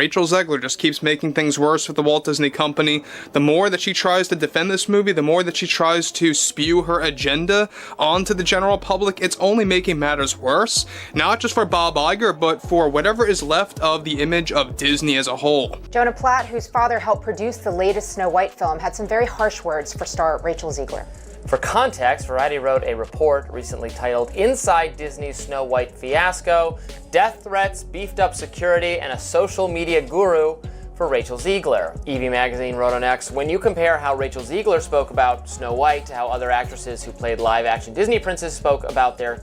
Rachel Zegler just keeps making things worse with the Walt Disney Company. The more that she tries to defend this movie, the more that she tries to spew her agenda onto the general public, it's only making matters worse. Not just for Bob Iger, but for whatever is left of the image of Disney as a whole. Jonah Platt, whose father helped produce the latest Snow White film, had some very harsh words for star Rachel Zegler. For context, Variety wrote a report recently titled Inside Disney's Snow White Fiasco, Death Threats, Beefed Up Security, and a Social Media Guru for Rachel Zegler. Evie Magazine wrote on X, when you compare how Rachel Zegler spoke about Snow White to how other actresses who played live-action Disney princesses spoke about their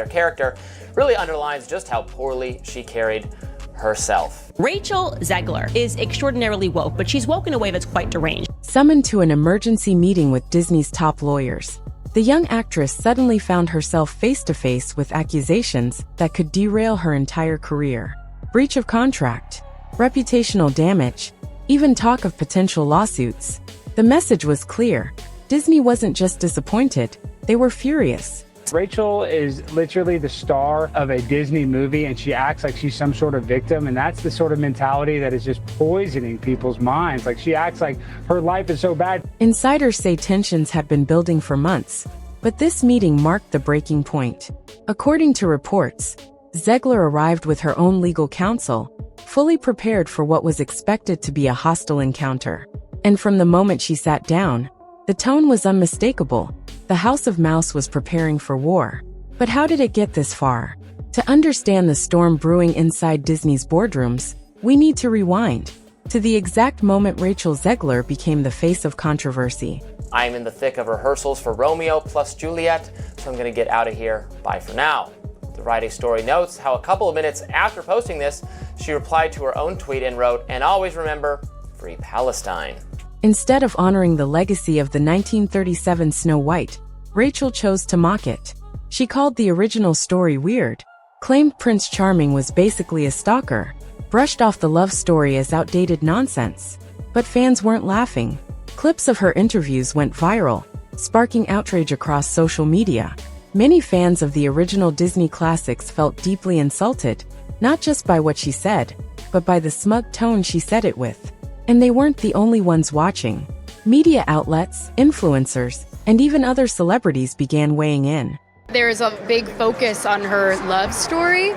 character, really underlines just how poorly she carried herself. Rachel Zegler is extraordinarily woke, but she's woke in a way that's quite deranged. Summoned to an emergency meeting with Disney's top lawyers, the young actress suddenly found herself face-to-face with accusations that could derail her entire career. Breach of contract, reputational damage, even talk of potential lawsuits. The message was clear. Disney wasn't just disappointed, they were furious. Rachel is literally the star of a Disney movie, and she acts like she's some sort of victim, and that's the sort of mentality that is just poisoning people's minds. Like, she acts like her life is so bad. Insiders say tensions had been building for months, but this meeting marked the breaking point. According to reports, Zegler arrived with her own legal counsel, fully prepared for what was expected to be a hostile encounter. And from the moment she sat down, the tone was unmistakable. The House of Mouse was preparing for war. But how did it get this far? To understand the storm brewing inside Disney's boardrooms, we need to rewind to the exact moment Rachel Zegler became the face of controversy. I'm in the thick of rehearsals for Romeo plus Juliet, so I'm going to get out of here. Bye for now. The Variety story notes how a couple of minutes after posting this, she replied to her own tweet and wrote, "And always remember, free Palestine." Instead of honoring the legacy of the 1937 Snow White, Rachel chose to mock it. She called the original story weird, claimed Prince Charming was basically a stalker, brushed off the love story as outdated nonsense. But fans weren't laughing. Clips of her interviews went viral, sparking outrage across social media. Many fans of the original Disney classics felt deeply insulted, not just by what she said, but by the smug tone she said it with. And they weren't the only ones watching. Media outlets, influencers, and even other celebrities began weighing in. There's a big focus on her love story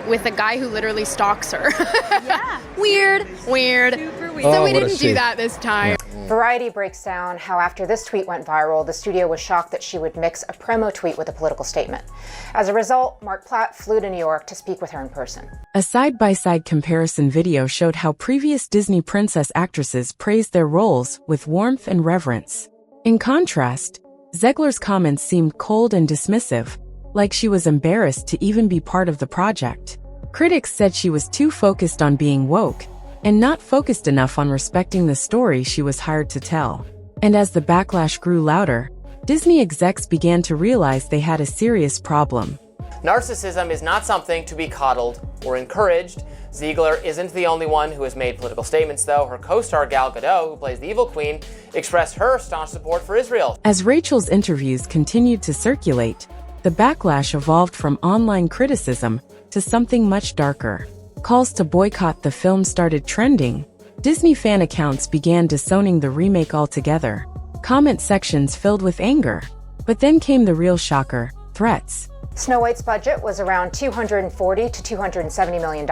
with a guy who literally stalks her. Yeah. Weird. Super weird. So we didn't do that this time. Variety breaks down how after this tweet went viral, the studio was shocked that she would mix a promo tweet with a political statement. As a result, Mark Platt flew to New York to speak with her in person. A side-by-side comparison video showed how previous Disney princess actresses praised their roles with warmth and reverence. In contrast, Zegler's comments seemed cold and dismissive, like she was embarrassed to even be part of the project. Critics said she was too focused on being woke, and not focused enough on respecting the story she was hired to tell. And as the backlash grew louder, Disney execs began to realize they had a serious problem. Narcissism is not something to be coddled or encouraged. Zegler isn't the only one who has made political statements, though. Her co-star Gal Gadot, who plays the evil queen, expressed her staunch support for Israel. As Rachel's interviews continued to circulate, the backlash evolved from online criticism to something much darker. Calls to boycott the film started trending. Disney fan accounts began disowning the remake altogether. Comment sections filled with anger. But then came the real shocker: threats. Snow White's budget was around $240 to $270 million.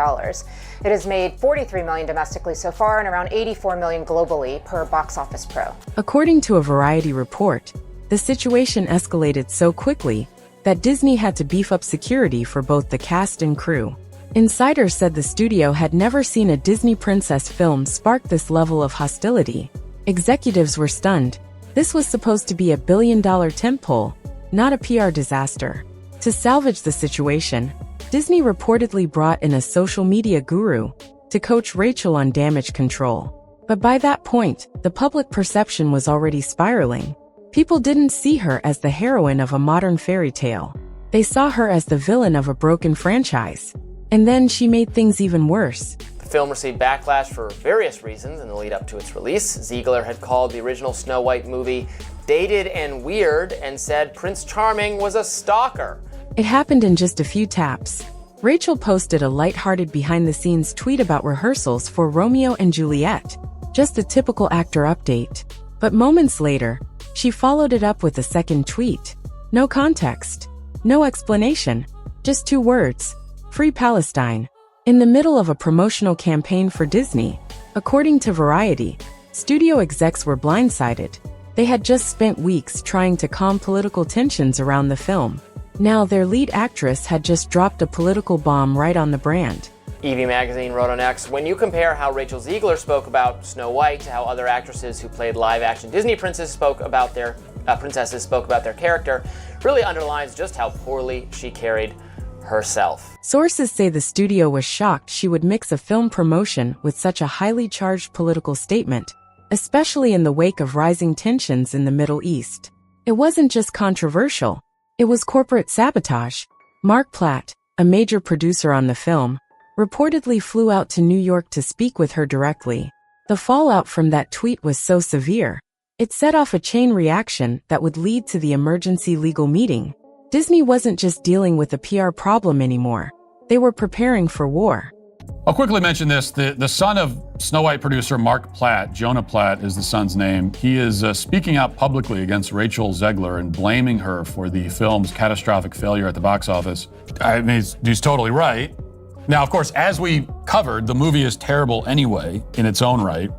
It has made $43 million domestically so far and around $84 million globally per Box Office Pro. According to a Variety report, the situation escalated so quickly that Disney had to beef up security for both the cast and crew. Insiders said the studio had never seen a Disney princess film spark this level of hostility. Executives were stunned. This was supposed to be a billion-dollar tentpole, not a PR disaster. To salvage the situation, Disney reportedly brought in a social media guru to coach Rachel on damage control. But by that point, the public perception was already spiraling. People didn't see her as the heroine of a modern fairy tale. They saw her as the villain of a broken franchise. And then she made things even worse. The film received backlash for various reasons in the lead up to its release. Zegler had called the original Snow White movie dated and weird and said Prince Charming was a stalker. It happened in just a few taps. Rachel posted a lighthearted behind-the-scenes tweet about rehearsals for Romeo and Juliet, just a typical actor update. But moments later, she followed it up with a second tweet. No context, no explanation, just 2 words: Free Palestine. In the middle of a promotional campaign for Disney, according to Variety, studio execs were blindsided. They had just spent weeks trying to calm political tensions around the film. Now their lead actress had just dropped a political bomb right on the brand. Evie Magazine wrote on X, when you compare how Rachel Zegler spoke about Snow White to how other actresses who played live-action Disney princesses spoke about their character, really underlines just how poorly she carried herself. Sources say the studio was shocked she would mix a film promotion with such a highly charged political statement, especially in the wake of rising tensions in the Middle East. It wasn't just controversial, it was corporate sabotage. Mark Platt, a major producer on the film, reportedly flew out to New York to speak with her directly. The fallout from that tweet was so severe, it set off a chain reaction that would lead to the emergency legal meeting. Disney wasn't just dealing with a PR problem anymore. They were preparing for war. I'll quickly mention this. The son of Snow White producer Mark Platt, Jonah Platt is the son's name. He is speaking out publicly against Rachel Zegler and blaming her for the film's catastrophic failure at the box office. I mean, he's totally right. Now, of course, as we covered, the movie is terrible anyway in its own right.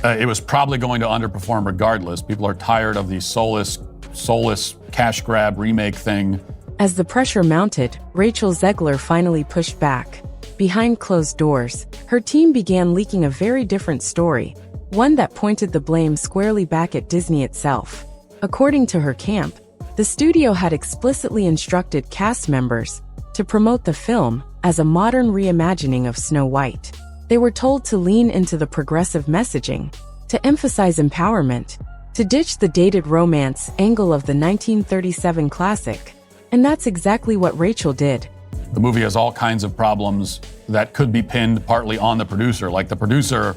It was probably going to underperform regardless. People are tired of the soulless cash grab remake thing. As the pressure mounted, Rachel Zegler finally pushed back. Behind closed doors, her team began leaking a very different story, one that pointed the blame squarely back at Disney itself. According to her camp, the studio had explicitly instructed cast members to promote the film as a modern reimagining of Snow White. They were told to lean into the progressive messaging, to emphasize empowerment, to ditch the dated romance angle of the 1937 classic. And that's exactly what Rachel did. The movie has all kinds of problems that could be pinned partly on the producer. Like the producer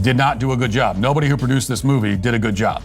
did not do a good job. Nobody who produced this movie did a good job.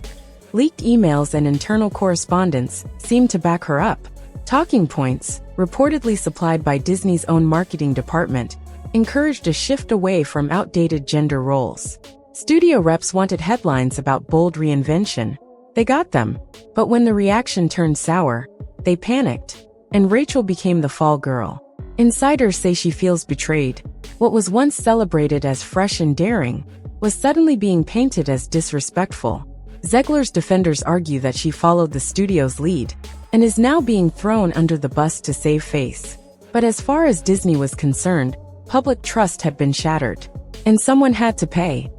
Leaked emails and internal correspondence seemed to back her up. Talking points, reportedly supplied by Disney's own marketing department, encouraged a shift away from outdated gender roles. Studio reps wanted headlines about bold reinvention. They got them, but when the reaction turned sour, they panicked, and Rachel became the fall girl. Insiders say she feels betrayed. What was once celebrated as fresh and daring was suddenly being painted as disrespectful. Zegler's defenders argue that she followed the studio's lead and is now being thrown under the bus to save face. But as far as Disney was concerned, public trust had been shattered, and someone had to pay.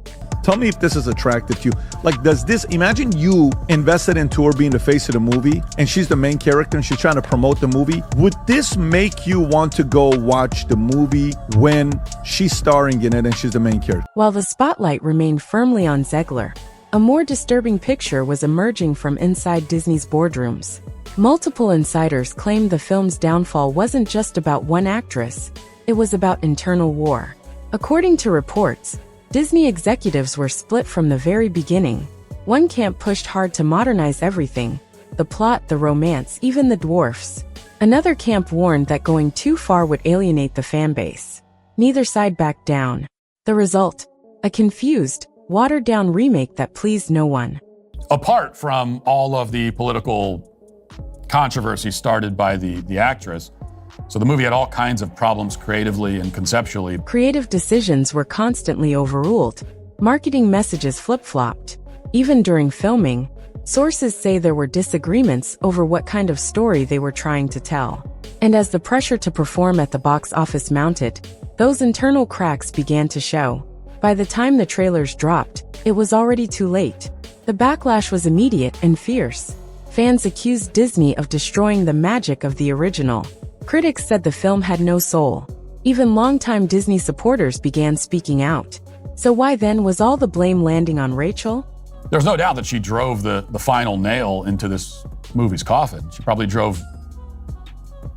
Tell me if this is a track that you like. Does this, imagine you invested into her being the face of the movie and she's the main character and she's trying to promote the movie. Would this make you want to go watch the movie when she's starring in it and she's the main character? While the spotlight remained firmly on Zegler, a more disturbing picture was emerging from inside Disney's boardrooms. Multiple insiders claimed the film's downfall wasn't just about one actress, it was about internal war. According to reports, Disney executives were split from the very beginning. One camp pushed hard to modernize everything, the plot, the romance, even the dwarfs. Another camp warned that going too far would alienate the fan base. Neither side backed down. The result? A confused, watered-down remake that pleased no one. Apart from all of the political controversy started by the actress, so the movie had all kinds of problems creatively and conceptually. Creative decisions were constantly overruled. Marketing messages flip-flopped. Even during filming, sources say there were disagreements over what kind of story they were trying to tell. And as the pressure to perform at the box office mounted, those internal cracks began to show. By the time the trailers dropped, it was already too late. The backlash was immediate and fierce. Fans accused Disney of destroying the magic of the original. Critics said the film had no soul. Even longtime Disney supporters began speaking out. So why then was all the blame landing on Rachel? There's no doubt that she drove the final nail into this movie's coffin. She probably drove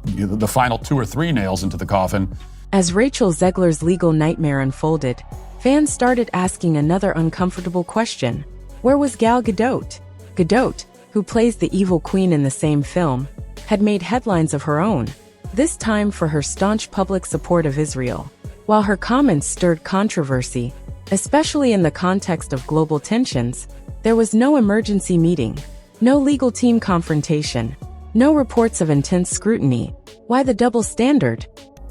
the final 2 or 3 nails into the coffin. As Rachel Zegler's legal nightmare unfolded, fans started asking another uncomfortable question. Where was Gal Gadot? Gadot, who plays the evil queen in the same film, had made headlines of her own. this time for her staunch public support of Israel. While her comments stirred controversy, especially in the context of global tensions, there was no emergency meeting, no legal team confrontation, no reports of intense scrutiny. Why the double standard?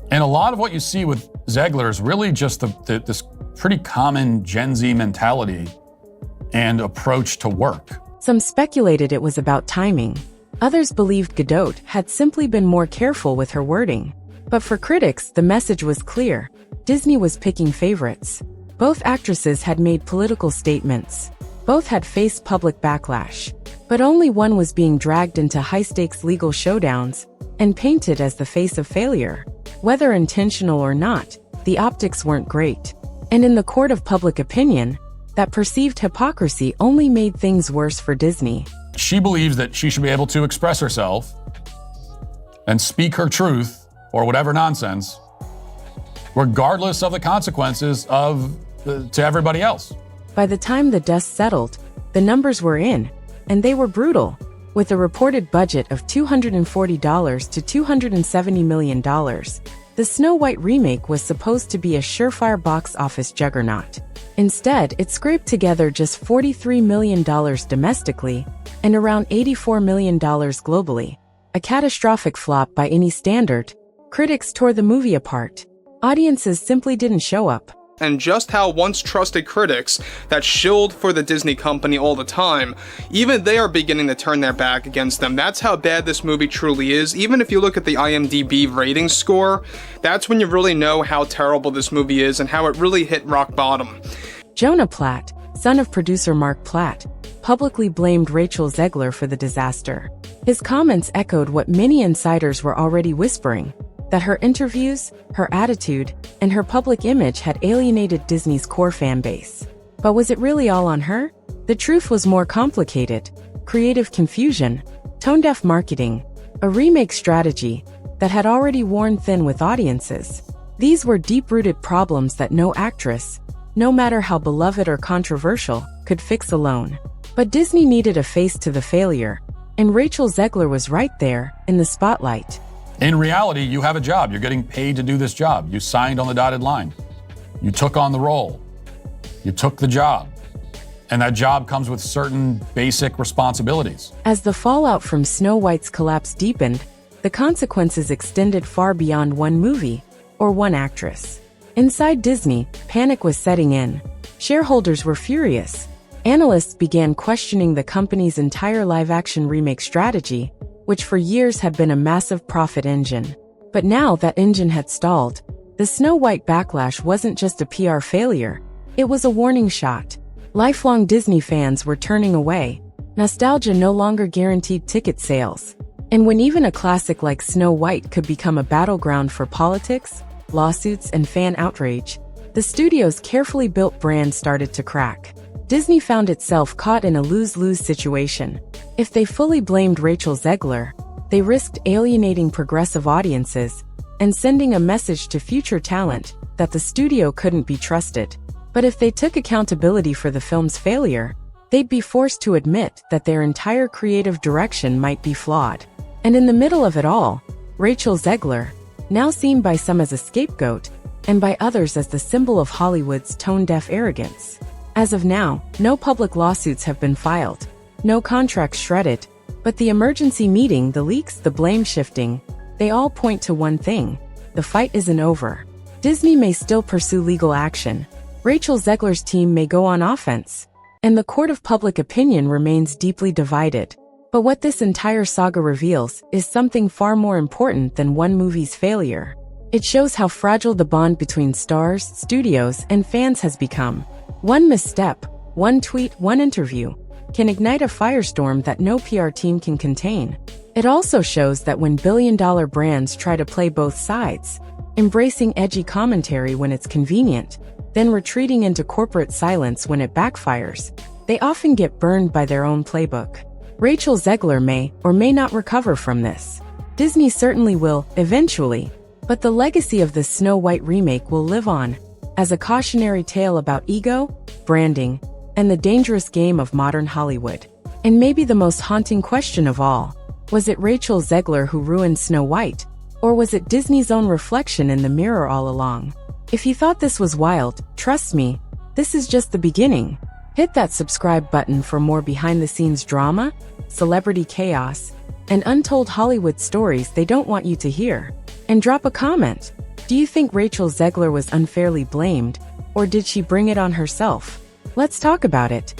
And a lot of what you see with Zegler is really just this pretty common Gen Z mentality and approach to work. Some speculated it was about timing. Others believed Godot had simply been more careful with her wording. But for critics, the message was clear. Disney was picking favorites. Both actresses had made political statements. Both had faced public backlash. But only one was being dragged into high-stakes legal showdowns and painted as the face of failure. Whether intentional or not, the optics weren't great. And in the court of public opinion, that perceived hypocrisy only made things worse for Disney. She believes that she should be able to express herself and speak her truth or whatever nonsense, regardless of the consequences to everybody else. By the time the dust settled, the numbers were in, and they were brutal. With a reported budget of $240 to $270 million, the Snow White remake was supposed to be a surefire box office juggernaut. Instead, it scraped together just $43 million domestically and around $84 million globally. A catastrophic flop by any standard. Critics tore the movie apart. Audiences simply didn't show up. And just how once trusted critics that shilled for the Disney company all the time, even they are beginning to turn their back against them. That's how bad this movie truly is. Even if you look at the IMDb rating score, that's when you really know how terrible this movie is and how it really hit rock bottom. Jonah Platt, son of producer Mark Platt, publicly blamed Rachel Zegler for the disaster. His comments echoed what many insiders were already whispering, that her interviews, her attitude, and her public image had alienated Disney's core fan base. But was it really all on her? The truth was more complicated. Creative confusion, tone-deaf marketing, a remake strategy that had already worn thin with audiences. These were deep-rooted problems that no actress, no matter how beloved or controversial, could fix alone. But Disney needed a face to the failure, and Rachel Zegler was right there, in the spotlight. In reality, you have a job. You're getting paid to do this job. You signed on the dotted line. You took on the role. You took the job. And that job comes with certain basic responsibilities. As the fallout from Snow White's collapse deepened, the consequences extended far beyond one movie or one actress. Inside Disney, panic was setting in. Shareholders were furious. Analysts began questioning the company's entire live-action remake strategy, which for years had been a massive profit engine. But now that engine had stalled, the Snow White backlash wasn't just a PR failure, it was a warning shot. Lifelong Disney fans were turning away. Nostalgia no longer guaranteed ticket sales. And when even a classic like Snow White could become a battleground for politics, lawsuits, and fan outrage, the studio's carefully built brand started to crack. Disney found itself caught in a lose-lose situation. If they fully blamed Rachel Zegler, they risked alienating progressive audiences and sending a message to future talent that the studio couldn't be trusted. But if they took accountability for the film's failure, they'd be forced to admit that their entire creative direction might be flawed. And in the middle of it all, Rachel Zegler, now seen by some as a scapegoat, and by others as the symbol of Hollywood's tone-deaf arrogance. As of now, no public lawsuits have been filed, no contracts shredded, but the emergency meeting, the leaks, the blame shifting, they all point to one thing: the fight isn't over. Disney may still pursue legal action, Rachel Zegler's team may go on offense, and the court of public opinion remains deeply divided. But what this entire saga reveals is something far more important than one movie's failure. It shows how fragile the bond between stars, studios, and fans has become. One misstep, one tweet, one interview can ignite a firestorm that no PR team can contain. It also shows that when billion-dollar brands try to play both sides, embracing edgy commentary when it's convenient, then retreating into corporate silence when it backfires, they often get burned by their own playbook. Rachel Zegler may or may not recover from this. Disney certainly will, eventually, but the legacy of the Snow White remake will live on as a cautionary tale about ego, branding, and the dangerous game of modern Hollywood. And maybe the most haunting question of all, was it Rachel Zegler who ruined Snow White, Or was it Disney's own reflection in the mirror all along? If you thought this was wild, trust me, this is just the beginning. Hit that subscribe button for more behind-the-scenes drama, celebrity chaos, and untold Hollywood stories they don't want you to hear. And drop a comment. Do you think Rachel Zegler was unfairly blamed, or did she bring it on herself? Let's talk about it.